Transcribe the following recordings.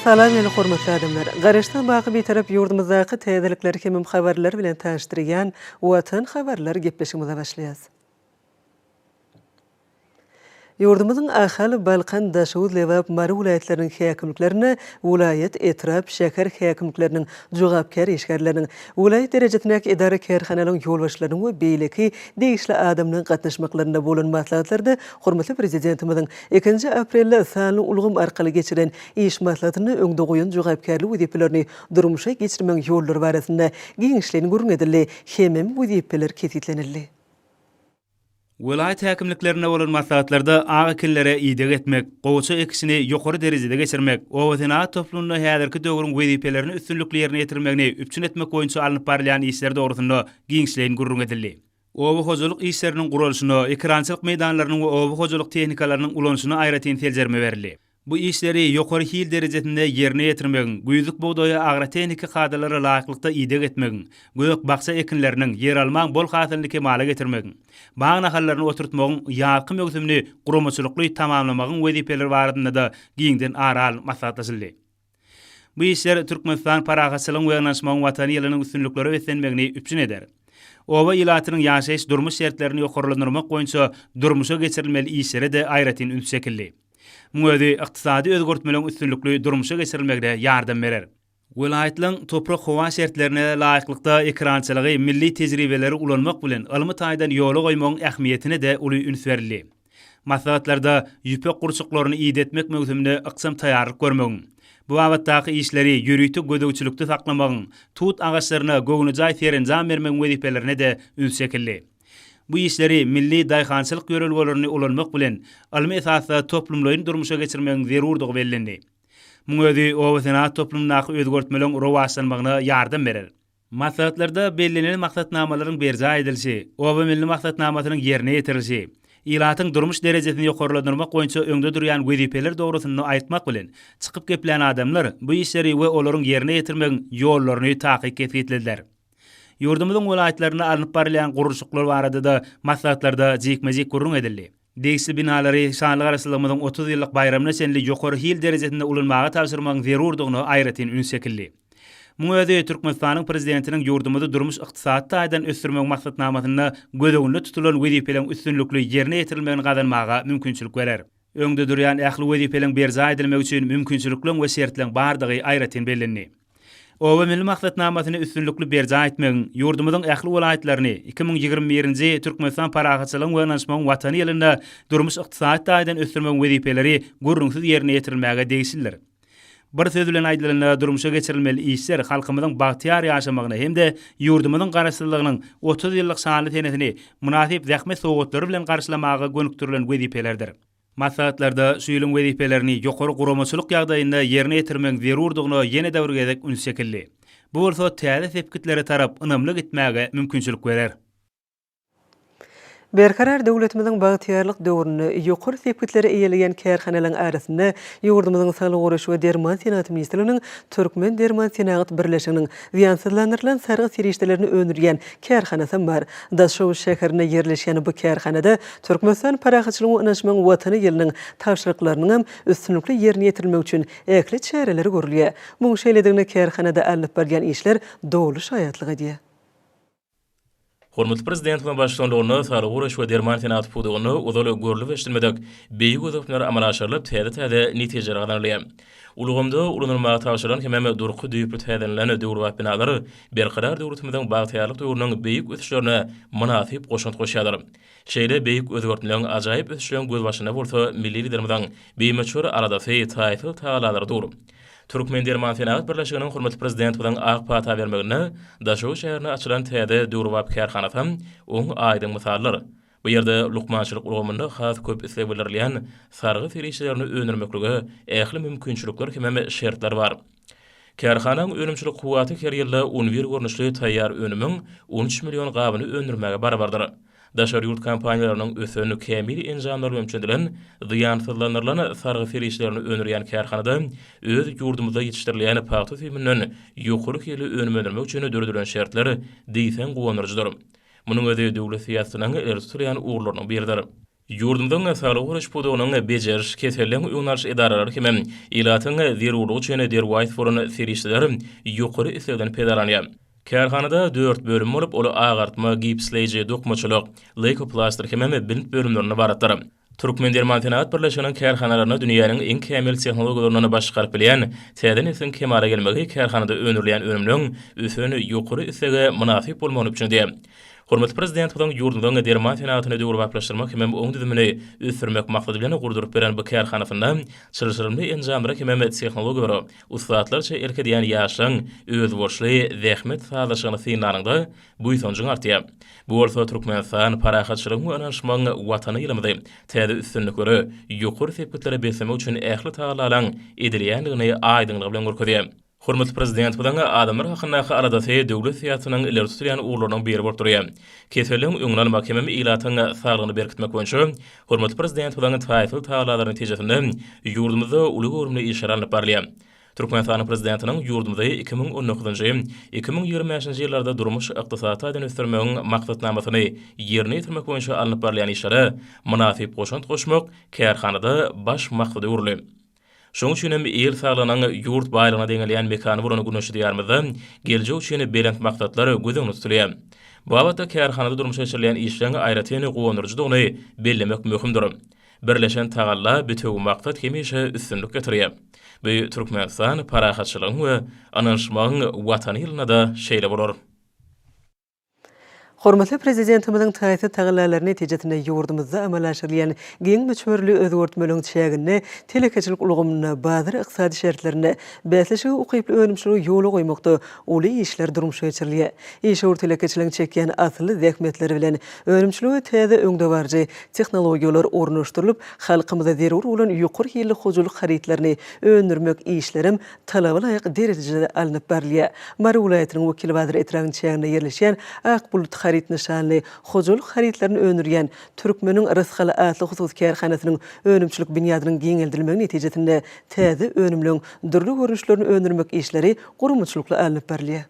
Salam ýene hormatly adamlar. Garaşdan baky bir tarap ýurdumyzdaky täzelikler hemem habarlar bilen taşdyrýan Watan habarlar gepleşigimize başlaýas. Yurdumuzun ahali Balkan, Daşawuz, Lewap, Mary vilayetlerinin häkimliklerine vilayet, etrap, şäher häkimliklerinin jogapkar işgärlerinin vilayet derejetindäki idara kärhanalaryň ýolbaşçylarynyň we beýleki degişli adamlaryň gatnaşmaklaryna bolan maslahatlarda hormatly prezidentimiziň 2 aprelde sanly ulgum arkaly geçiren iş maslahatyny öňde goýan jogapkarlyk wezipelerini durmuşa geçirmeň ýollary barasynda giňişlerini görüň edildi. Hemem wezipeler ketitlenildi. Vilayet häkimliklerine bolan maslahatlarda agakillere ýydyk etmek, gowça ekisini ýokary derejede geçirmek, owatyna toplumyny häzirki döwrüň wezipelerini üstünlikli ýerine ýetirmegini üpçün etmek boýunça alınıp barýan işler dogrusynda giňişlerini gurrun edildi. Owa hojalyk işleriniň gurulşyna, ekrançylyk meýdanlarynyň we owa hojalyk tehnikalarynyň ulanşyna aýratyn teljerme berildi. Bu işleri ýokary hil derejesinde ýerine ýetirmegin, güýzlük bugdaýa agrotehnika kadrlara laýyklykda ýydyk etmegin, göýök baksa ekinleriniň ýer almaň bol hasylyny kemale getirmegin, bagyna hallaryny oturtmagyň ýarky mögzümini guramaçylykly tamamlamagyň wezipeleri barada da giňden aral maslahatlaşyldy. Bu işler Türkmenistan paragatçylygyň we ýanaşmagyň watany ýylynyň üstünlikleri ösenmegini üpçün eder. Owa ýylatynyň ýaşaýyş durmuş şertlerini ýokarlandyrmak boýunça durmuşa geçirilmeli işlere de aýratyn üns çekildi. Muňa ykdysady özgörtmeleň üstünlikli durmuşa geçirilmegde ýardam berer. Vilayatyň toprak howa şertlerine laýyklykda ekrançylygy, milli tejribeleri ulanmak bilen alymy taýdan ýola goýmagyň ähmiýetine de uly üns berildi. Maslahatlarda ýüpek gurçuklaryny ýydytmek mögümine ykçam taýýarlyk görmegiň, bu wagtdaky işleri ýürüýtük gödөгçülükde saklamagyň, tut agaçlaryna göwnüjay serenjam bermegiň wezipelerine de üns çekildi. Bu işleri milli daýhançylyk ýörelgelerini ulanmak bilen almy esasda toplumlaryň durmuşa geçirmegiň zerurdygy bellendi. Muňa owasyna toplumnaky özgörtmeleň rowaslanmagyna ýardam berer. Maslahatlarda bellenen maksatnamalaryň berja edilşi, owa milli maksatnamasynyň ýerine ýetirilşi, ýylatyň durmuş derejesini ýokarlandyrmak boýunça öňde durýan wezipeler dogrusyny aýtmak bilen çykyp geplen adamlar bu işleri we olaryň ýerine ýetirmegiň ýollaryny takyp etdiler. Yurdumyzyň vilayetlerine alınıp barýan gurulşyklar barada da maslahatlarda jekmejek gurrun edildi. Degişli binalary şanly garaşdyrmamyň 30 ýyllyk bayramyna senli ýokary hil derejesinde ulanmagy tapşyrmagyň zerurdygyny aýratyn üns çekildi. Muňa Türkmenistanyň prezidentiniň yurdumyzda durmuş ykdysady taýdan ösdürmek maksatnamasyna gödөгünde tutulan wezipeleň üstünlikli ýerine ýetirilmegini gazanmaga mümkinçilik berer. Öňde durýan ähli wezipeleň berja edilmegi üçin mümkinçilikler we şertler bardygy aýratyn bellendi. Owa milli maksatnamasyny üstünlikli berja etmegiň ýurdumyzyň ähli vilayetlerini 2021-nji Türkmenistan paragatçylygyň we ýanaşmagyň watany ýylynda durmuş ykdysady taýdan ösdürmegiň wezipeleri gurrunsyz ýerine ýetirilmäge degişirler. Bir söz bilen aýdylanda durmuşa geçirilmeli işler halkymyzyň bagtyar ýaşamagyna hemde ýurdumyzyň garaşdyrlygynyň 30 ýyllyk şanly tenesini münasip zähmet sowatlary bilen garşylamagy gönüktirilen wezipelerdir. Maslahatlarda şu ýylyň wezipelerini ýokary guramaçylyk ýagdaýynda ýerine ýetirmek zerurdygyny ýene däwrgedek üns çekildi. Bu bolsa täze sepkitlere tarap ynamly gitmäge mümkinçilik berer. Berkarar döwletimiziň bagtyarlyk döwrüni ýokary sepkitlere eýelegen kärhanalaryň arasynda ýurdumyzyň Sağlyk Guraş we Derman Senaty ministrliginiň Türkmen Derman Senaty birleşiginiň ziýansızlandyrylan sargy serişdelerini öňürýän kärhanasy bar. Daşawuz şäherine ýerleşýän bu kärhanada Türkmenistan paragatçylygyň we ýanaşmagyň watany ýylynyň tapşyryklarynyň üstünlikli ýerine ýetirmek üçin ähli çäreleri görülýär. Muň şeýledigine kärhanada alınıp barýan işler dowly şaýatlyk edýär. Hormatly prezidentiň başçylygyny Sağlyk Guraş we Derman Senaty pudugyny uzaly görülip eşdilmedek beýik özöpler amala aşyrylyp täze netijeler gazanylýar. Ulugymda ulanylmagy tapşyrylan hemem durky düýüp täzenlen döwrwat binalary berqadar döwletimiziň bagtyarlyk döwrüniň beýik ösüşlerine munasip goşunt goşýarlar. Şeýle beýik özgörtmeleň ajaýyp ösüşleň göz başyna bolsa milli liderimiziň beýmeçür aladasy taýfy taýlalary dur. Türkmen Derman Senaty birleşiginiň hormatly prezidentiň ak pata bermegine Daşawuz şäherine açylan täze döwrwap kärhanasy oň aýdym mysallar. Bu ýerde lukmançylyk ulgamynda has köp islebilirliýän sargy serişlerini öňürmekligi ähli mümkinçilikler hemem şertler bar. Kärhananyň önümçilik kuwaty her ýylda 11 görnüşli taýýar önümiň 13 million gabyny öňürmege barabardyr. Daşary ýurt kampaniýalarynyň ösünü kämil enjamlary öňçedilen ziýansızlandyrylan sargy serişlerini öňürýän kärhanada öz ýurdumyzda ýetişdirilýän paýty filminden ýokary hili öňürmek üçin dördüren şertleri diýsen gowandyrjydyr. Munyň özi döwlet siýasatynyň ertirýän uğurlaryny berdir. Yurdumdan sağlık uğraş puduğunun beceriş keserlen uýunlaş idaralar kimem ilatyň zerurlygy üçin derwayt forun serişler ýokary islegden pedaranya. Kärhanada 4 bölüm bolup, ola agartma, gipsleýiji, dokmaçylyk, leukoplaster kimem bilim bölümlerini baratlar. Türkmen Dermantenat Birleşiginiň kärhanalaryna dünýäniň iň kämil tehnologiýalaryny başgaryp bilýän, täze neslin kemara gelmegi kärhanada önürleýän önümlüň üsüni ýokary isege munasip bolmagy üçin diýär. Hormatly prezident bilen ýurdumdan Dermantenatyny döwürwaplaşdyrmak hem oň düzümini üsürmek maksady bilen gurduryp beren bu kärhanasynda çylşyrly enjamlara hem tehnologiýalary ustatlarça erkedýän ýaşaň özboşly zähmet sazlaşygyny synlarynda bu ýsonjyň artýar. Bu bolsa Türkmenistan parahatçylygyň öňşmagyny watany ýylymydy täze üstünlikleri ýokary sepetleri beslemek üçin ähli taýlalan edilýändigini aýdynlyk bilen görkezýär. Hormatly prezident bilen adamlar hakyndaky aradasy döwlet siýasatynyň ileri tutulýan uğurlarynyň biri bolup durýar. Keserliň öňünden mahkemem ilatyň saglygyny berkitmek boýunça hormatly prezident bilen taýfyl taýlalar netijesinde ýurdumyzda uly görümli işler alyp barylýar. Türkmenistan prezidentiniň ýurdumyzda 2019-2025 ýyllarda durmuş ykdysaty aýdan ösdürmegiň maksatnamasyny ýerine ýetirmek boýunça alyp barylýan işlere munasip goşant goşmak kärhanada baş maksady urly. Şoň üçin hem el saglygynyň ýurt baýlygyna deňelýän mekany burany güneşdirýärmizde geljek üçin belent maksatlar gözüňde tutulýar. Bu wagtda kärhanada durmuş geçirilýän işleň aýratyny gowandyrjydygyny bellemek möhümdir. Birleşen tagalla bütün maksat hemişe üstünlük getirýär. Bu Türkmenistan parahatçylygyň we ananşmagyň watany ýylyna da şeýle bolar. Hormatly prezidentimiziň taýsy taýlanmalar netijesinde ýurdumyzda amal aşyrylýan giň möçberli özgörtmeliň çägini, telekeçilik ulgamyna, bazar ykdysady şertlerine bäsleşigi ukyply önümçiligi ýoly goýmakda uly işler durmuşa geçirilýär. Eşur telekeçiligiň çekýän asly zähmetleri bilen önümçiligi täze öňde barjy tehnologiýalar ornaşdyrylyp, halkymyza zerur bolan ýokary ýylly hojuluk haritlerini öndürmek işlerim talaba laýyk derejede alınıp barylýar. Mary welaýatynyň wekili Badyr Etragyň çägine ýerleşýän Akbulut harit nişanly hojuluk haritlerini önürýän Türkmeniň Rysgaly atly hususy kärhanasynyň önümçilik binýadynyň giňeldilmegi netijesinde täze önümlüň dürli görnüşlerini önürmek işleri gurumçylykla alınıp barylýar.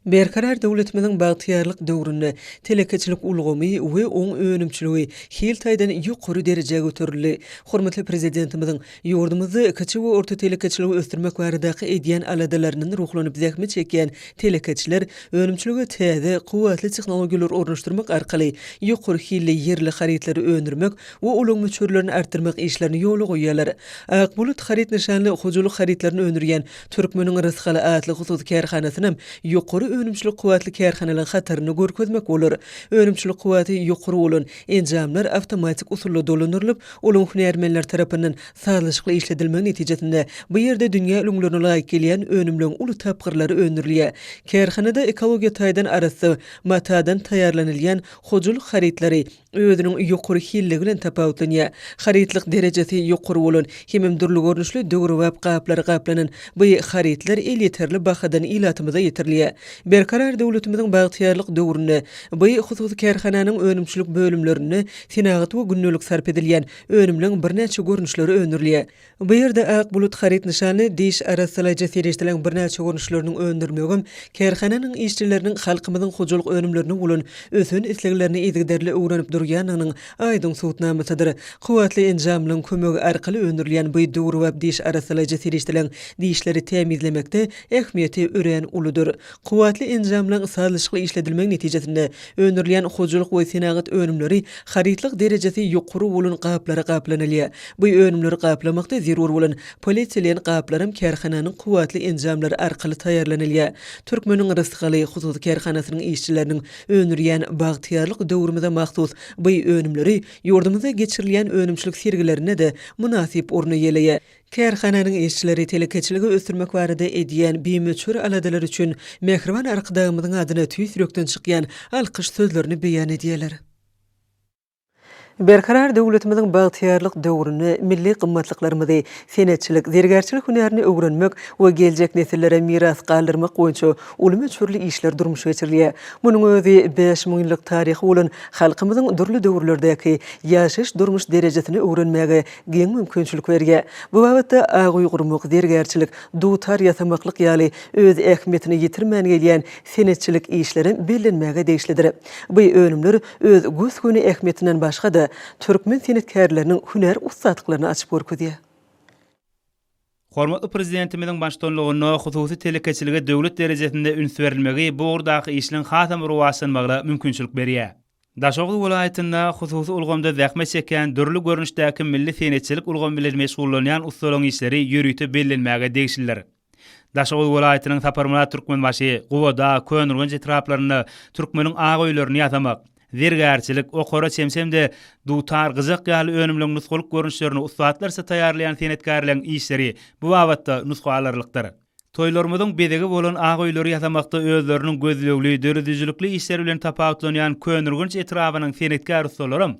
Berkarar döwletimiziň bagtyarlyk döwründe telekeçilik ulgamy we oň önümçiligi hil taýdan ýokary derejege göterildi. Hormatly prezidentimiziň ýurdumyzdy kiçik we orta telekeçiligi ösdürmek baradaky edýän aladalarynyň ruhlanyp zähmet çekýän telekeçiler önümçiligi täze kuwatly tehnologiýalar ornaşdyrmak arkaly ýokary hilli ýerli haritlary önürmek we ulyň möçberlerini artdyrmak işlerini ýoly goýýarlar. Akbulut harit nişanly hojuluk haritlaryny önürýän Türkmeniň Rysgaly atly hususy kärhanasynyň ýokary önümçilik kuwatly kärhanalar hataryny görkezmek bolar. Önümçilik kuwaty ýokary bolan enjamlar awtomatik usulla dolandyrylyp, olaň hünärmenler tarapyndan sazlaşykly işledilmegi netijesinde bu ýerde dünýä ülümlerine laýyk gelýän önümlüň uly tapgyrlary öndürilýär. Kärhanada ekologiýa taýdan arasy matadan taýýarlanylýan hojuluk haritlary özüniň ýokary hilli bilen tapawutlanýar. Haritlik derejesi ýokary bolan hem durly görnüşli döwrewap gaplary gaplanan bu haritler el ýeterli bahadan ilatymyza ýetirilýär. Berkarar döwletimiziň bagtyarlyk döwründe bu hususy kärhananyň önümçilik bölümlerini synagat we günnelik sarp edilýän önümliň birnäçe görnüşleri öndürilýär. Bu ýerde Akbulut harit nişany diş arasylaja serişdilen birnäçe görnüşleriniň öndürmegim kärhananyň işçileriniň halkymyzyň hojuluk önümlerini bolan ösün isleglerini izgiderli öwrenip durýanynyň aýdyn suwtnamasydyr. Kuwatly enjamlaryň kömegi arkaly öndürilýän bu döwrewap diş arasylaja serişdilen dişleri temizlemekde ähmiýeti ören uludur. Kuwatly enjamlaryň sazlaşykly işledilmegi netijesinde öndürilýän hojuluk we synagat önümleri haritlik derejesi ýokary bolan gaplary gaplanylýar. Bu önümleri gaplamakda zerur bolan polisiýelen gaplarym kärhananyň kuwatly enjamlary arkaly taýýarlanylýar. Türkmeniň Rysgaly hususy kärhanasynyň işçileriniň önürýän bagtyarlyk döwrümizde mahsus bu önümleri ýurdumyzda geçirilýän önümçilik sergilerine de munasip orny ýeleýär. Kärhananyň işçileri telekeçiligi ösdürmek barada edýän bimeçür aladalar üçin mehriban arkadagymyzyň adyna tüýsürekden çykýan alkyş sözlerini beýan edýärler. Berkarar döwletimizin bagtyarlyk döwrüni milli gymmatlyklarymy, senetçilik, zergerçilik hünerini öwrenmek we geljek nesillere miras galdyrmak boýunça ulamy çürli işler durmuş geçirilýär. Munyň özi 5000 ýyllyk taryhy bolan halkymyzyň durly döwürlerdäki ýaşaş durmuş derejesini öwrenmäge giň mümkinçilik berýär. Bu wagtda agy gurmak, zergerçilik, dutar ýasamaklyk ýaly öz ähmiýetini ýitirmän gelýän senetçilik işleri bilinmäge değişlidir. Bu önümler öz göz-göni ähmiýetinden başga da Türkmen senetkarlarının hüner ustadıklarını açıp görkezýär. Hormatly prezidentimiziň başçylygyna hususy telekeçilige döwlet derejesinde üns berilmegi bu urdaky işleň hatam ruwasanmagyna mümkinçilik berýär. Daşoğlu welaýatynda hususy ulgamda zähmet çeken dürli görnüşdäki milli senetçilik ulgam bilen meşgullanýan ustalaryň işleri ýürüýte bellenmäge degişler. Daşoğlu welaýatynyň Saparmala Türkmenbaşy Gowada Könürgün etraplaryny Türkmeniň agaýlaryny ýasamak, zergerçilik, okora çemsemde dutar gyzak ýaly önümlüň nusgalyk görnüşlerini ustatlarsa taýýarlayan senetkarlaryň işleri bu wagtda nusgalarlykdyr. Toýlarymyzyň bedegi bolan agaýlary ýasamakda özleriniň gözlegli, döredüjlükli işleri bilen tapawutlanýan Könürgün etrapynyň senetkar ustalarym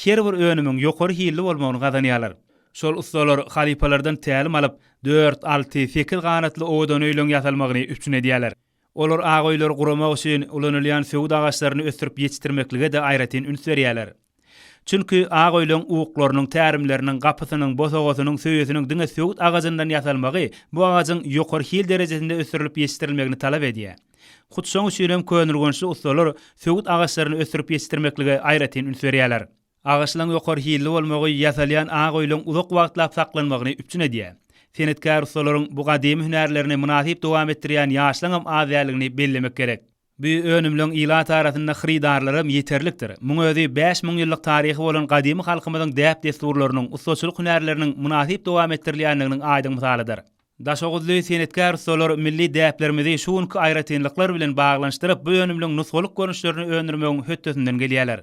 her bir önümüň ýokary hilli bolmagyny gazanýarlar. Şol ustalar halipalardan tälim alyp 4-6 fekil ganatly owadan öýleň ýasalmagyny üpçün edýärler. Olar agaýlar guramak üçin ulanylýan söwüt agaçlaryny ösdürip ýetişdirmeklige de aýratyn üns berýärler. Çünki agaýlaryň uwuklarynyň tärimleriniň gapysynyň, bosogasynyň, söýesiniň diňe söwüt agajyndan ýasalmagy bu agagyň ýokary hil derejesinde ösdürilip ýetişdirilmegini talap edýär. Hutsoň üçin Könürgünçi ustalar söwüt agaçlaryny ösdürip ýetişdirmeklige aýratyn üns berýärler. Agaçlaryň ýokary hilli bolmagy ýasalýan agaýlaryň uzak wagtlap saklanmagyny üpçün edýär. Senetkar ustalaryň bu gadymy hünärlerini münasip dowam etdirýän ýaşlaryň azýalygyny bellemek gerek. Bu önümlüň ila tarapynda xridarlarym ýeterlikdir. Muň özi 5000 ýyllyk taryhy bolan gadymy halkymyzyň däp desturlarynyň, ustaçylyk hünärleriniň münasip dowam etdirilýänliginiň aýdyň misalydyr. Daşoğuzly senetkar ustalar milli däplerimizi şuňky aýratynlyklar bilen baglanşdyryp bu önümlüň nusgalyk görnüşlerini öňürmegiň hötdesinden gelýärler.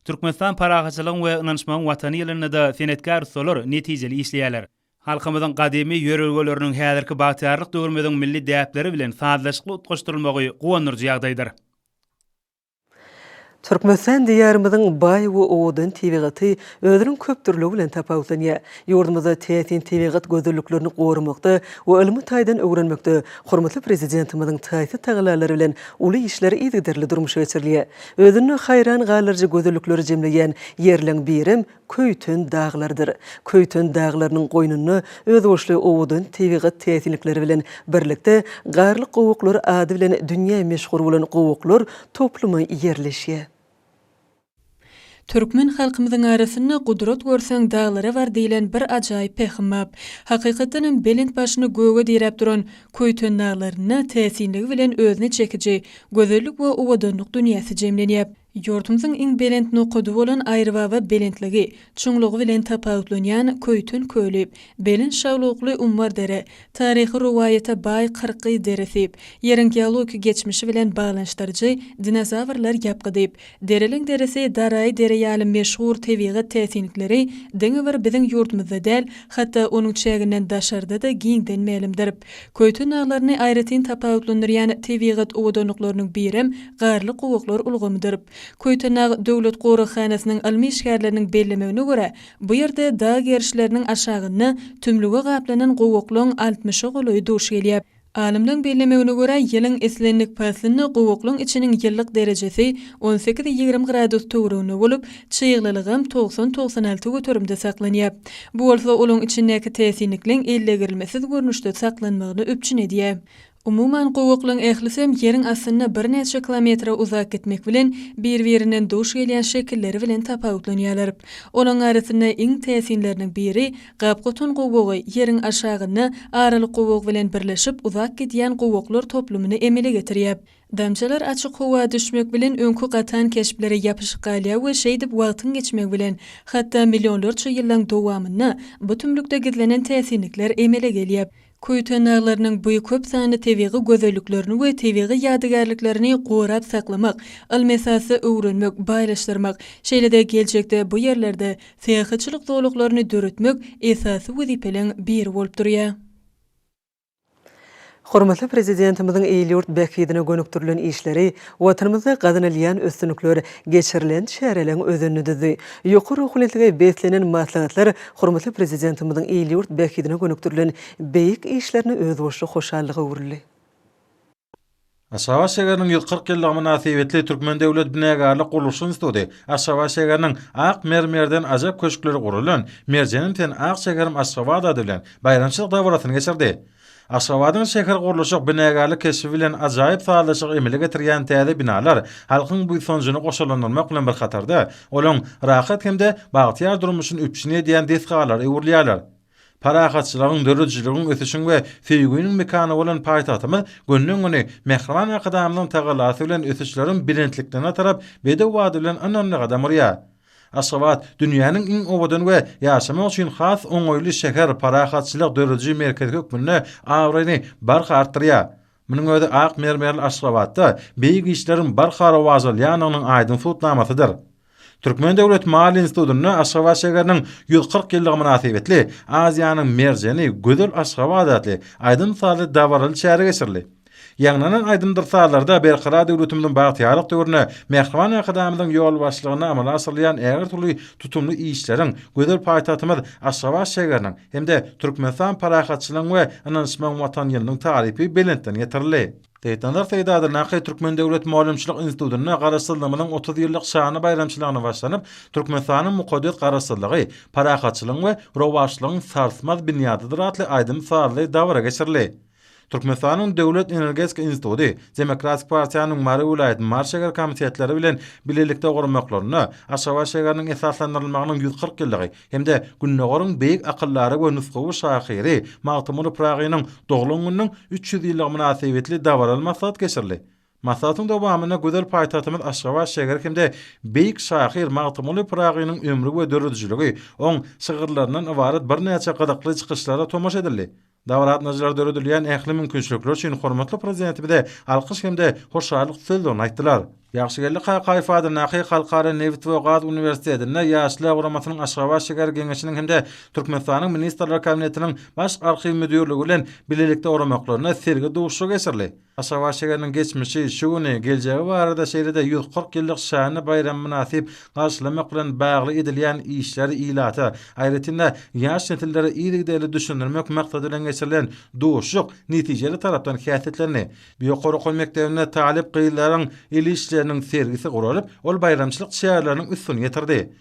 Türkmenistan parahaçylygyň we ynanşmagyň watany ýylynda da senetkar ustalar netijeli işleýärler. Halkymyzyň gadymy ýörelgeleriniň häzirki bagtyarlyk döwrümiziň milli däpleri bilen sazlaşykly utgaşdyrylmagy gowandyrjy ýagdaýdyr. Türkmenistan diyarımızın bay we owadan tebigaty özüniň köpdürligi bilen tapawutlanýar. Ýurdumyzda täsin tebigat gözellüklerini gorumakda we ilmi taýdan öwrenmekde hormatly prezidentimizin taýsy tagalary bilen uly işleri ýigdirli durmuş geçirilýär. Özüni haýran galarjy gözellükleri jemleýän ýerleň birim Köýtün dağlardır. Köýtün dağlarynyň goýnuny öz boşly owadan tebigat täsinlikleri bilen birlikde garly gowuklar ady bilen dünýä meşhur bolan gowuklar toplumy ýerleşýär. Türkmen halkymyzyň arasynda gudrat görsäň dağlara bar diýilen bir ajaýyp pehmap. Hakykatynam belent başyny göwge direp duran Köýtün dağlaryna täsinligi bilen özüne çekiji gözellik we owadanlyk dünýäsi jemlenýär. Ýurtymyzyň iň belent nokudy bolan aýrybaba belentligi, çuňlugy bilen tapawutlanýan Köýtün köýlü, belent şawlukly Ummar dere, taryhy ruwaýata baý 40 deresi, ýeriň geologik geçmişi bilen baglanşdyrjy dinozavrlar ýapgydyp, dereliň deresi Daray dere ýaly meşhur tebigat täsinlikleri diňe bir biziň ýurtymyzda däl, hatda onuň çäginden daşarda da giňden melimdir. Köýtün dağlaryny aýratyn tapawutlandyrýan tebigat owadanlyklarynyň birim garly gowuklar ulgamydyr. Köýtün döwlet gorakhanasynyň ilmi işgärleriniň bellemegine görä, bu ýerde dağ gerişleriniň aşagyny tümlüge gaplanan gowuklaryň 60 goly duş gelýär. Alimlerin bellemegine görä, ýylyň eslenlik pasyny gowuklaryň içiniň ýyllyk derejesi 18-20 gradus töwrüne bolup, çyýglylygym 90-96 götürümde saklanýar. Bu bolsa olaň içindäki täsinlikliň ellegirilmesiz görnüşde saklanmagyny öpçün edýär. Umuman gowuklaryň ählisem ýeriň asyna bir neçe kilometre uzak gitmek bilen bir-birinden duş gelýän şekilleri bilen tapawutlanýarlar. Olaň arasynda iň täsinleriniň biri gapgotun gowugy ýeriň aşagyny araly gowuk bilen birleşip uzak gidýän gowuklar toplumyny emele getirýär. Damçalar açyk howa düşmek bilen öňkü gatan keşplere ýapyşyk galýar we şeýdip wagtyň geçmek bilen hatda millionlarça ýyllaň dowamyna bu tümlükde gizlenen täsinlikler emele gelýär. Köýtün dağlarynyň bu köp sany tebigi gözelliklerini we tebigi ýadygarlyklerini gorap saklamak, ilmi esasy öwrenmek, baýlaşdyrmak, şeýle-de geljekde bu ýerlerde syýahatçylyk zowluklaryny döretmek esasy wezipeleň biri bolup durýar. Hormatly prezidentimizin eýlýurt bäkidine gönükdirilen işleri watanymyzda gadanylan ösdünlikler geçirilen şäherleň özünü düzdi. Ýokary hukumatlyga beslenen maslahatlar hormatly prezidentimizin eýlýurt bäkidine gönükdirilen beýik işlerini öz boşy hoşallygy uğurly. Aşgabat şäheriniň 140 ýyllygy münasibetli Türkmen Döwlet Binegarlyk Gurulşy Instituty, Aşgabat şäheriniň Ak mermerden ajap köşkleri gurulan Merjenim ten Ak şäherim Aşgabat ady bilen bayramçylyk dawratyny geçirdi. Aşgabatyň şäher gurulşy binegarlyk keşfi bilen ajaýyp faýdalyşyk emele getirýän täze binalar halkyň bu sonjuny goşulanmak bilen bir hatarda, olaň rahat hemde bagtyar durmuşyny üpşine diýen desgalar öwürlýärler. Parahatçylygyň, dörüjçiligiň ösüşiň we feýgüniň mekany bolan paýtatymyz gönlüň mehriban akadamyň tagalasy bilen ösüşleriň birentliklerine tarap bede wady bilen anamly gadamrya. Aşgabat dünýäniň iň obadan we ýaşamak üçin has oňoýly şäher parahatçylyk dörüjçi merkezi hökmüne awryny barha artdyrýar. Munyň özi Ak mermerli Aşgabatda beýik işleriň barha rawazylýanynyň aýdyn tutnamasydyr. Türkmen Döwlet Mal Institutyny Aşgabat şäheriniň 140 ýyllygy münasibetli Aziýanyň merjeni Gödel Aşgabat adly aýdyn saly dawraly şäher geçirildi. Ýagnanan aýdyndyr salarda berqara döwletimiziň bagtyarlyk döwrüne mehriban akadamyň ýol başlygyna amala asyrlayan äger türlü tutumly işleriň gözel paýtatymyz Aşgabat şäheriniň hemde Türkmenistan parahatçylygyň we ananşman watan ýylynyň tarypy belentden ýetirildi. Teýtandar Seýdadyr Naqy Türkmen Döwlet Maýlymçylyk Institutynyň garaşdyrmanyň 30 ýyllyk şany bayramçylygyna başlanyp, Türkmenistanyň muqaddas garaşdyrlygy, parahatçylygyň we rowaşlygyň sarsmaz binýadydyr atly aýdym sarly dawra geçirildi. Türkmenistanyň Döwlet Energetik Instituty, Demokratik Partiýanyň Mary Vilayatynyň Marşeger komitetleri bilen bilelikde gurmaklaryny, Aşgabat şäheriniň esaslandyrylmagynyň 140 ýyllygy hemde günnegoryň beýik akyllary we nusgawy şahyry Magtymyr Pragynyň doglan gününiň 300 ýyllygy münasibetli dawraly maksat geçirildi. Maksatyň dowamyna gözel paýtatymyz Aşgabat şäheri hemde beýik şahyr Magtymyr Pragynyň ömrü we dörüjçiligi oň şygyrlaryndan ibaret bir näçe gydykly çykyşlara tomaş edildi. Dawratnajar dörüdilýän ähli mümkinçilikler üçin hormatly prezidentimize alkyş hemde hoşallyk sözlerini aýtdylar. Ýaxşygellik haýkyfady Naqy Halkara Neft we Gaz Uniwersitetinde ýaşlar guramasynyň Aşgabat şäher geňeşiniň hemde Türkmenistanyň Ministrler Kabinetiniň baş arxiv müdürligi bilen bilelikde guramaklaryna sergi duşy geçirildi. Aşgabat şäheriniň geçmişi, şuny, geljegi barada şeýrede 140 ýyllyk şany bayram münasip garşylamak bilen bagly edilýän işleri ilata, aýratynda ýaş nesilleri ýygydy düşündirmek maksady bilen geçirilen duşyk netijeli tarapdan häsiýetlerini Biýokary mekdebine talip gyýylaryň ilişleriniň sergisi guralyp, ol bayramçylyk şäherleriniň üstüne getirdi.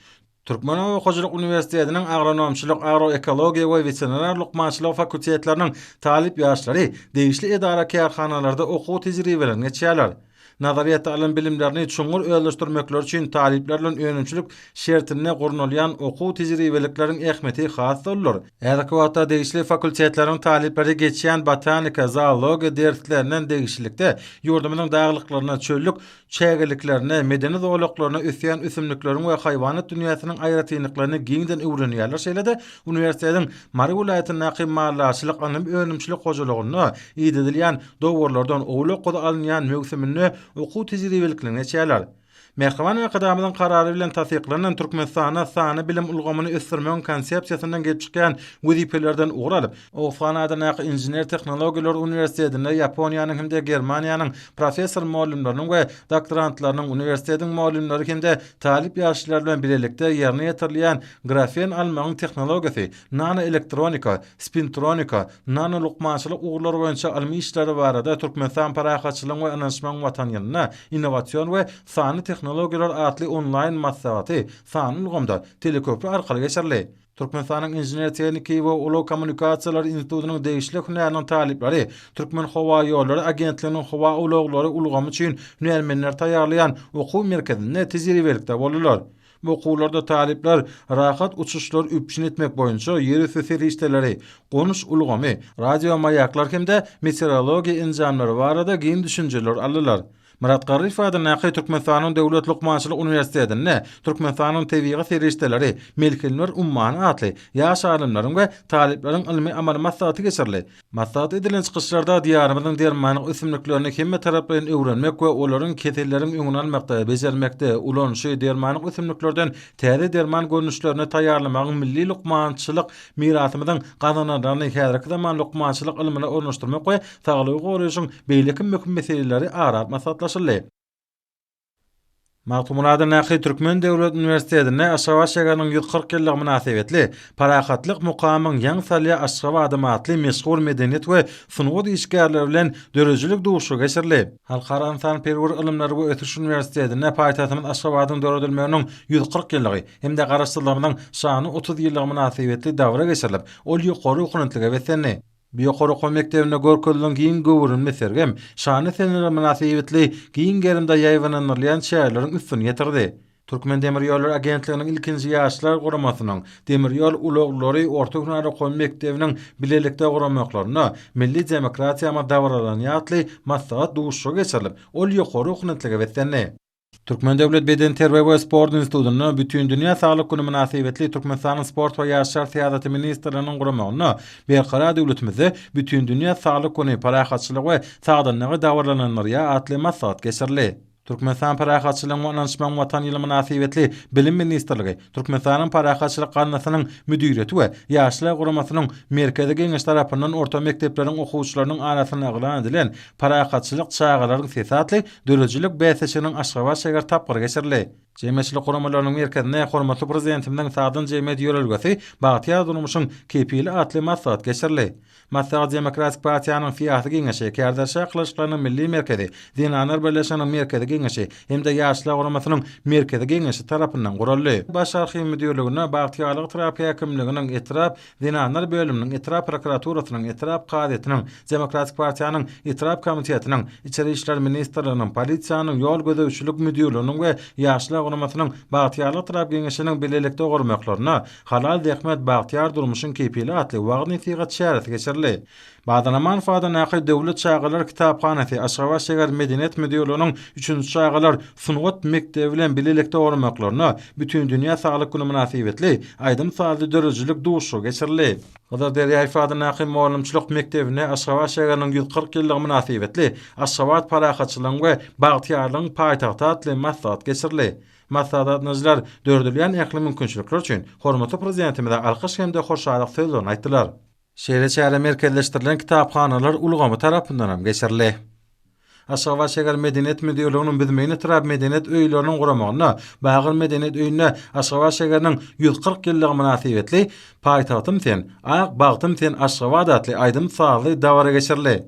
Türkmen Okuwçylyk Uniwersitetiniň agronomçylyk, agroekologiýa we veterinarlyk maňçylyk fakultetleriniň talip ýaşlary degişli edara kärhanalarda okuw tejribelerini geçýärler. Nazariýat alan bilimlerini çuňur özleşdirmekler üçin talipler bilen öňümçilik şertine gurnulýan okuw tejribelikleriň ähmeti has bolýar. Ägär wagtda degişli fakultetleriň talipleri geçýän botanika, zoologiýa derslerinden degişlikde ýurdumynyň daglyklaryna, çöllük çägeliklerine, medeni zowlaklaryna üsýän üsümlikleriň we haýwanat dünýäsiniň aýratynlyklaryny giňden öwrenýärler şeýlede uniwersitetiň Mary Vilayatynyň Naqy Mallaçylyk anyp öňümçilik hojalygyny ýedilýän dowrlardan owlak goda alynýan mögsümini okuw tejribeliklerini geçýärler. Mehriban akadamyň karary bilen tasdiklanan Türkmenistana sany bilim ulgamyny ösdürmek konsepsiýasyndan gelip çykýan weziplerden uguralyp, Ofganada Naqy Inженер Tehnologiýalar Uniwersitetinde Ýaponiýanyň hemde Germaniýanyň professor muallimläriniň we doktorantlarynyň uniwersitetiň muallimleri hemde talip ýaşlar bilen bilelikde ýerine ýetirilýän grafen almagyň tehnologiýasy, nanoelektronika, spintronika, nanolukmançylyk ugurlary boýunça almy işleri barada Türkmenistan parahatçylygyň we ananşman watan ýylyna innowasiýon we sany tehnologiýalar atly online massawaty sanyň ulgamda teleköprü arkaly geçirildi. Türkmenistanyň Inженер Tekniki we Uly Kommunikasiýalar Institutynyň degişli hünäriniň talipleri Türkmen Hawa Ýolları Agentliginiň hawa ulaglary ulgamy üçin hünärmenler taýýarlayan okuw merkezinde tejribelikde bolýarlar. Bu okullarda talipler rahat uçuşlar üpşin etmek boyunca ýer üstü işleri, konuş ulgamy, radio maýaklar hemde meteorologiýa enjamlary barada giň düşünjeler aldylar. Murat Garif adına Türkmenistanyň Döwlet Lukmançylyk Uniwersitetinde Türkmenistanyň tebigy serişdeleri, melkeler ummanı atly, ýaş alimlaryň we talipleriň ilmi amal maslahaty geçirli. Maslahat edilen çykyşlarda diýarymyzyň dermanyk ösümliklerini hemme taraplardan öwrenmek we olaryň ketelleriň öňüne almakda bejermekde ulan şu dermanyk ösümliklerden täze derman görnüşlerini taýýarlamagyň milli lukmançylyk mirasymyzyň gazananlaryny häzirki zaman lukmançylyk ilmine ornaşdyrmak we saglygy goraýyşyň beýleki möhüm meseleleri arat maslahatlaşyrly. Magtumulada näki Türkmen Döwlet Uniwersitetinde Aşgabat şäheriniň 140 ýyllyk münasebetli parahatlyk mukamyň ýaňy salya Aşgabat adamatly meşgul medeniýet we sunwat işgärleri bilen dörejilik duşu geçirli. Halkara insan-perwer ilimleri we ötüş uniwersitetinde paýtagtymyz Aşgabatyň döredilmeginiň 140 ýyllygy hemde garaşdyrylmagyň şany 30 ýyllyk münasebetli dawra geçirilip, ol ýokary okunatlyga betlenni. Biýokary okuw mektebine görkezlen giň gowurunma sergem, şany senere münasebetli giň gerimde ýaýwananylýan şäherleriň üstüne ýetirdi. Türkmen Demir Ýolları Agentliginiň ilkinji ýaşlar guramasynyň Demir ýol uloglary Orta Hünär okuw mektebiniň bilelikde guramaklaryna milli demokratiýa dawralaryny ýatly maslahat duşu geçirilip, ol ýokary okunatlyga betlenni. Türkmen Döwlet Beden Terbiýe we Sport Institutynyň bütün dünýä saglyk güni münasebetli Türkmenistanyň sport we ýaşlar syýasaty ministrliginiň guramagyna berkara döwletimizde bütün dünýä saglyk güni parahatçylyk we sagdanlygy dawrlananlarya atly maslahat geçirildi. Türkmenistan Parahatçylyk Onanşman Watan ýyly münasebetli Bilim Ministrligi, Türkmenistanyň Parahatçylyk Ganatynyň müdiriyeti we ýaşlar guramasynyň merkezi geňeş tarapyndan orta mektepleriň okuwçylarynyň arasyna agylan edilen parahatçylyk çağalaryň sesatly dörejilik bäsesiniň Aşgabat şäher tapgyry geçirildi. Jemgyýetçilik guramalarynyň merkezine hormatly prezidentimiň Sagdyn Jemgyýet ýörelgesi Bagtyar durmuşyň kepili atly maslahat geçirildi. Maslahat Demokratik Partiýanyň fiýasy geňeşi, Kärderşä Kılıçlarynyň milli merkezi, Dinanar Birleşiginiň merkezi geňeşi hemde ýaşlar guramasynyň merkezi geňeşi tarapyndan guruldy. Baş arhiw müdirligine Bagtyarlyk terapiýa hekimliginiň etrap, Dinanar bölüminiň etrap prokuraturasynyň etrap gazetiniň, Demokratik Partiýanyň etrap komitetiniň, İçeri işler ministrliginiň, polisiýanyň, ýol gödäwçilik müdirliginiň we ýaşlar guramasynyň Bagtyarlyk terap geňeşiniň bilelikde gurmaklaryna halal dehmet Bagtyar durmuşyň kepili atly wagtny figat şähereti geçirildi. Badanaman fada näki döwlet çağalar kitaphanasy Aşgabat şäher medeniýet müdirliginiň 3-nji çağalar sunwat mektebi bilen bilelikde gurmaklaryna bütün dünýä saglyk güni münasebetli aýdym saldy dörejilik duşu geçirildi. Gada derýä ifade näki muallimçilik mektebine Aşgabat şäheriniň 140 ýyllyk münasebetli Aşgabat parahatçylygyň we Bagtyarlygyň paýtagty atly maslahat geçirildi. Maslahatçylar döredilýän ähli mümkinçilikler üçin hormatly prezidentimize alkyş hemde hoşçalyk sözlerini aýtdylar. Şeýle şäher merkezleşdirilen kitapxanalar ulgamy tarapyndan hem geçirildi. Aşgabat şäher medeniýet müdirliginiň bizmegine terap medeniýet öýleriniň guramagyna, Bagyr medeniýet öýüne Aşgabat şäheriniň 140 ýyllyk münasebetli paýtagtym sen, Ak bagtym sen Aşgabat atly aýdym sagly dawra geçirildi.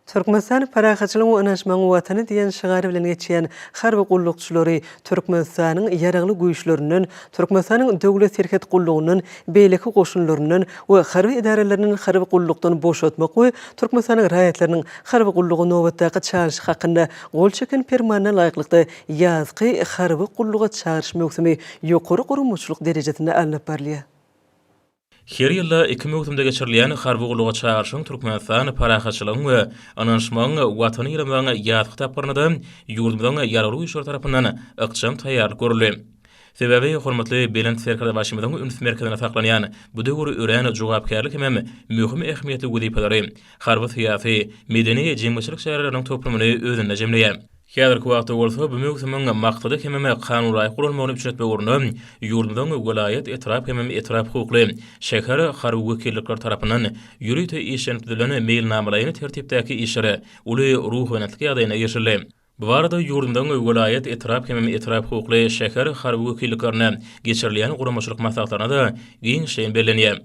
Türkmenistan Parahatçylyk we Onanşman Watany diýen şigary bilen geçýän harby gullukçylary Türkmenistanyň ýaragly güýçlerinden, Türkmenistanyň döwlet serket gullugynyň, beýleki goşunlarynyň we harby idareleriniň harby gullukdan boşatmak we Türkmenistanyň raýatlarynyň harby gullugy nowatdaky çağırış hakynda gol çeken permanna laýyklykda ýazgy harby gulluga çağırış möksümi ýokary gurumçylyk derejesinde alınıp barlýar. Her ýylda 2 möhümde geçirilýän harby gulluga çağırşyň Türkmenistan Parahatçylygyň we Onanşman Watany ýylymyň ýaz kitaplarynda ýurdumyň ýaragly güýçleri tarapyndan ykjam taýýarlyk görülýär. Sebebi hormatly Belent Serkada başymyzyň üns merkezine saklanýan bu döwür ören jogapkärlik hem möhüm ähmiýetli wezipeleri harby syýasy, medeni jemgyýetçilik şäherleriniň toplumyny özünde jemleýär. Häzirki wagtda bolsa bu möhümyň maksady hem kanunlaý gurulmagyny üçinetmek urunam ýurdumyň welaýet etrap hem etrap hukukly şäher harby wekillikler tarapyndan ýürüýte işlendirilýän mailnamalaryny tertipdäki işleri uly ruh we natlyk ýagdaýyna ýeşildi. Bu arada ýurdumyň welaýet etrap hem etrap hukukly şäher harby wekilliklerine geçirilýän guramaçylyk maslahatlaryna da giň şeýin bellenýär.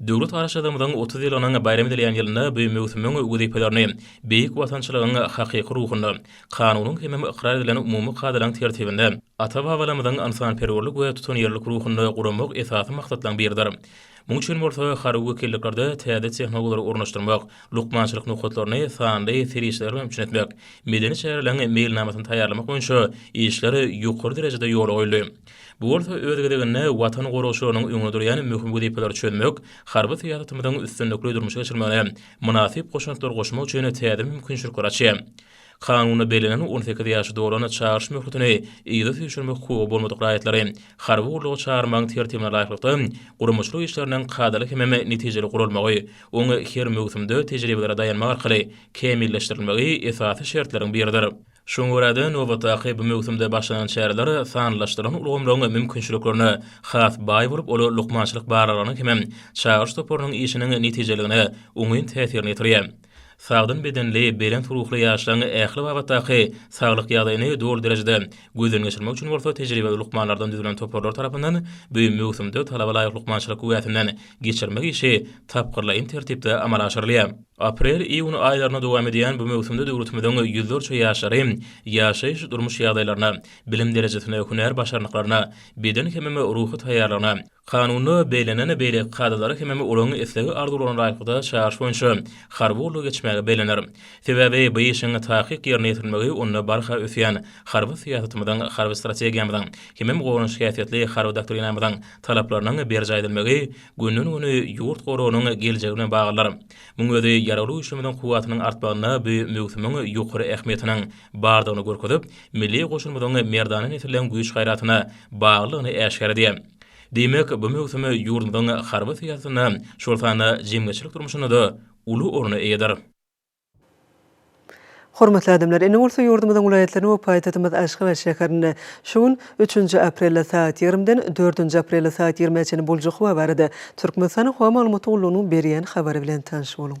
Döwlet araşdyrmamyň 30 ýylynyň bayram edilýän ýylynda bu möhümyň wezipelerini beýik watançylygyň hakyky ruhyny, kanunyň hem ikrar edilen umumy kadaryň tertibinde ata-babalarymyzyň insan-perwerlik we tutanýarlyk ruhyny guramak esasy maksatlaryň biridir. Muň üçin bolsa harby wekilliklerde täze tehnologiýalary ornaşdyrmak, lukmançylyk nukatlaryny sanly serişler bilen üçinetmek, medeni şäherleriň mailnamasyny taýýarlamak boýunça işleri ýokary derejede ýol goýuldy. Bu bolsa özgedegine watan goroşunyň öňüne durýan möhüm wezipeleri çözmek, harby syýasatymyzyň üstünlikli durmuşa geçirmegine munasip goşunçlar goşmak üçin täze mümkinçilikler açýar. Kanuny belenen 18 ýaşy dolany çağırış möhletini ýygy düşürmek hukugy bolmadyk raýatlary harby urlugy çağırmaň tertibine laýyklykda gurumçylyk işlerinden kadaly hemme netijeli gurulmagy, oňa her möhümde tejribelere dayanmak arkaly kemilleşdirilmegi esasy şertlerin biridir. Şoňa görä nowatdaky bu möhümde başlanan çäreler sanlaşdyran ulgamlaryň mümkinçiliklerini has baý borup ola lukmançylyk baralaryny hemme çağırış toporunyň işiniň netijeligine oňyn täsirini ýetirýär. Sağdan bedenli, belen turuqly ýaşlaryň ähli wagtdaky saglyk ýagdaýyny dol derejede gözden geçirmek üçin bolsa tejribeli lukmanlardan düzülen toporlar tarapyndan bu möhümde talaba laýyk lukmançylyk güýetinden geçirmek işi tapgyrlaýyn tertipde amala aşyrylýar. Aprel-iýun aýlaryna dowam edýän bu möhümde döwletimiziň ýüzlerçe ýaşary ýaşaýyş durmuş ýagdaýlaryna, bilim derejesine, hüner başarnyklaryna, beden hemme ruhy taýýarlygyna, kanuny beýlenen beýle kadalary hemme olaň eslegi arzuwlaryna laýykda çağırış boýunça harby urlugy geçmäge beýlenir. Sebäbi bu işiň tahyk ýerine ýetirilmegi ony barha ösýän harby syýasatymyzyň, harby strategiýamyzyň, hemme gowruny şäherçetli harby doktrinamyzyň talaplarynyň berje edilmegi günden güni ýurt gorunyň geljegine baglanlar. Muňa özi yaraly işlemeden kuwatynyň artmagyna bu möhümüň ýokary ähmiýetiniň bardygyny görkezip, milli goşulmadyň merdany netirilen güýç gaýratyna baglygyny äşkär edýär. Demek bu möhüme ýurdumyň harby syýasatyna, şolsana jemgyçilik durmuşyna da uly orna eýeder. Hormatly adamlar, ene bolsa ýurdumyzyň vilayetlerini we paýtatymyz Aşgabat şäherinde şuň 3-nji aprelde saat 20-den 4-nji aprelde saat 20-çe boljak hawa barada Türkmenistanyň hawa maglumaty ulunyň berýän habary bilen tanış boluň.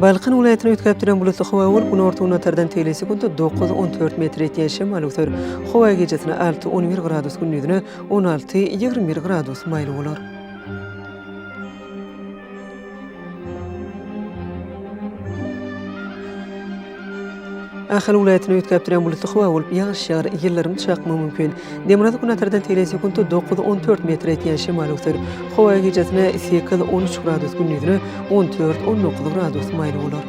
Balqan vilayetine ötkäpdiren bulutly hawa bolup, gün ortagyna tardan telesekuntda 9-14 metr etýän şemal öter. Hawa gecesine 6-11 gradus, gündüzine 16-21 gradus maýly bolar. Ahal vilayetine ötkäpdiren bulutly hawa bolup, ýağış ýagar, ýyllarym çakmy mümkin. Demirada gün tardan telesekuntda 9-14 metr etýän şemal öter. Hawa gecesine 8-13 gradus, gündüzine 14-19 gradus maýly bolar.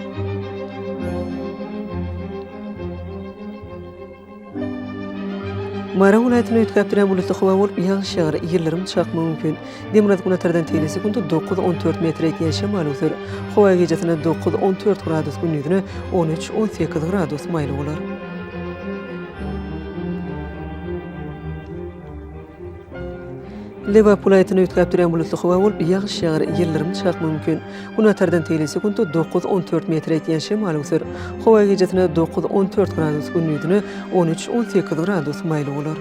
Maran vilayetine ötkäpdiren bulutly hawa bolup, ýağış ýagar, ýyllarym çakmy mümkin. Demirada gün tardan telesekuntda 9-14 metr etýän şemal öter. Hawa gecesine 9-14 gradus, gündüzine 13-18 gradus maýly bolar. Leva vilayetine ötkäpdiren bulutly hawa bolup, ýağış ýagar, ýyllarym çakmy mümkin. Gün tardan telesekuntda 9-14 metr etýän şemal öter. Hawa gecesine 9-14 gradus, gündüzine 13-18 gradus maýly bolar.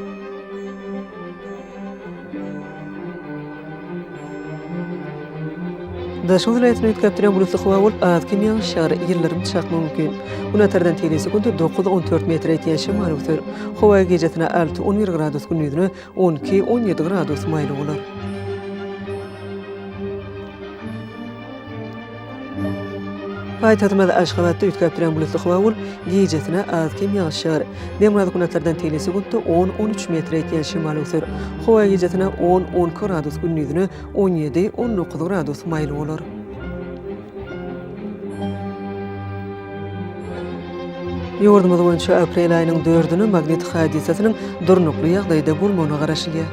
Daşy vilayetine ötkäpdiren bulutly hawa bolup, azgym ýağış ýagar, ýyllarym çakmy mümkin. Gün tardan telesekuntda 9-14 metr etýän şemal öter. Hawa gecesine 6-11 gradus, gündüzine 12-17 gradus maýly bolar. Paýtatymyz Aşgabatda ötkäpdiren bulutly hawa bolup, gecesine azgym ýağış ýagar. Demirada gün tardan telesekuntda 10-13 metr etýän şemal öter. Hawa gecesine 10-12 gradus, gündüzine 17-19 gradus maýly bolar. Ýurdumyz boýunça aprel aýynyň 4-üni magnetik hadisasynyň durnukly ýagdaýda bolmagyna garaşylýar.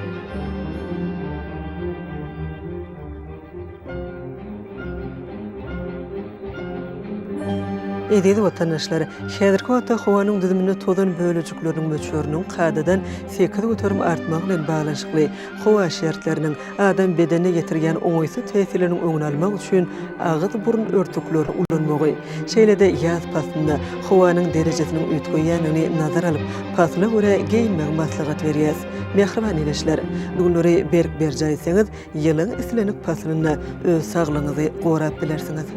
Edýdi watandaşlar, häzirki wagtda howanyň düzümine tozan bölejikleriniň möçöriniň kadadan 8 göterim artmagy bilen baglanşykly howa şertleriniň adam bedenine getirgen oňaýsy täsirleriniň öňüni almak üçin agyz burun örtükleri ulanmagy, şeýlede ýaz pasyna howanyň derejesiniň ötgeýänini nazar alyp, pasyna görä geyinmek maslahat berýäs. Mehriban eleşler, günleri berk berjaýsaňyz, ýylyň islenik pasynyna öz saglygyňyzy gorap bilersiňiz.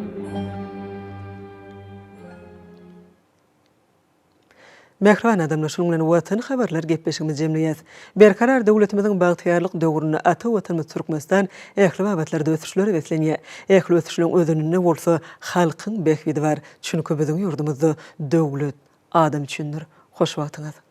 Mehriban adamlar şonuň bilen watan habarlar gepleşigimiz jemleýäs. Berkarar döwletimiziň bagtyýarlyk döwrüne ata watanymyz Türkmenistan ähli wagtlarda ösüşleri beslenýär. Ähli ösüşlerin özünde bolsa halkyň behbidi bar. Çünki biziň ýurdumyzda döwlet adam üçindir. Hoş wagtyňyz.